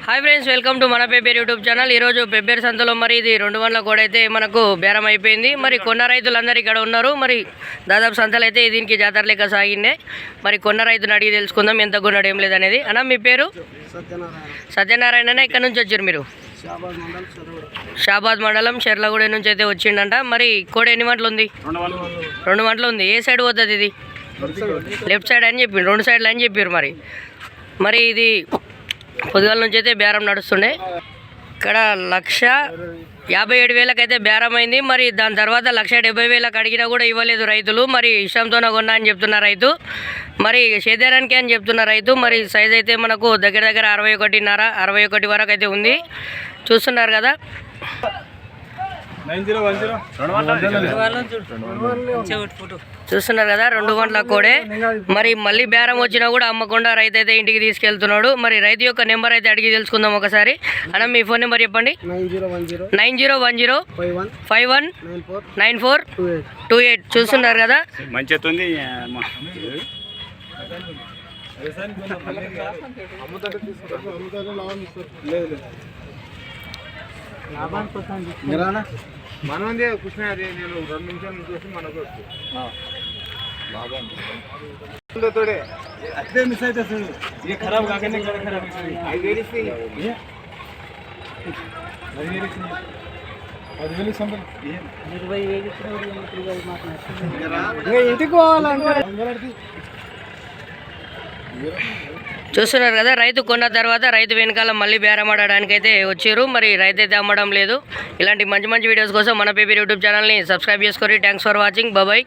Hi friends, welcome to మన Pebbair YouTube channel. ఈరోజు పెబ్బేరు సంతలో మరి ఇది 200 కూడా అయితే మనకు బేరం అయిపోయింది. మరి కొన్న రైతులందరూ ఇక్కడ ఉన్నారు. మరి దాదాపు సంతలు అయితే దీనికి జాతర లెక్క సాగిండే. మరి కొన్న రైతుని అడిగి తెలుసుకుందాం ఎంత కొన్నాడు ఏం లేదనేది. అన్న మీ పేరు? సత్యనారాయణ. ఇక్కడ నుంచి వచ్చారు మీరు? షాబాద్ మండలం చెర్లగూడ నుంచి అయితే వచ్చిండంట. మరి కోడ ఎన్ని మంటలు ఉంది? 2 మంటలు ఉంది. ఏ సైడ్ పోతుంది ఇది? లెఫ్ట్ సైడ్ అని చెప్పి 2 సైడ్లు అని చెప్పారు. మరి ఇది పొద్దుగాల నుంచి అయితే బేరం నడుస్తుండే. ఇక్కడ 1,57,000 అయితే బేరం అయింది. మరి దాని తర్వాత 1,70,000 అడిగినా కూడా ఇవ్వలేదు రైతులు. మరి ఇష్టంతోనే కొన్నా అని చెప్తున్న రైతు. మరి సేద్యానికి అని చెప్తున్న రైతు. మరి సైజ్ అయితే మనకు దగ్గర 61.5 61 వరకు అయితే ఉంది. చూస్తున్నారు కదా. చూస్తున్నారు కదా, 2 గంటల కోడే. మరి మళ్ళీ బేరం వచ్చినా కూడా అమ్మకుండా రైతు అయితే ఇంటికి తీసుకెళ్తున్నాడు. మరి రైతు యొక్క నెంబర్ అయితే అడిగి తెలుసుకుందాం ఒకసారి. అన్న మీ ఫోన్ నెంబర్ చెప్పండి. 9010519428. చూస్తున్నారు కదా. మనం కృష్ణ నేను 2 నిమిషాల నుంచి వచ్చి మనకు అట్లే మిస్ అయితే ఇది ఖరాబ్ కాకనే ఇంటికి పోవాలంటే చూస్తున్నారు కదా, రైతు కొన్న తర్వాత రైతు వెనకాల మళ్ళీ బేరం ఆడడానికి అయితే వచ్చారు. మరి రైతు అయితే అమ్మడం లేదు. ఇలాంటి మంచి వీడియోస్ కోసం మన పెబ్బేరు యూట్యూబ్ ఛానల్ని సబ్స్క్రైబ్ చేసుకోండి. Thanks for watching. బాయ్.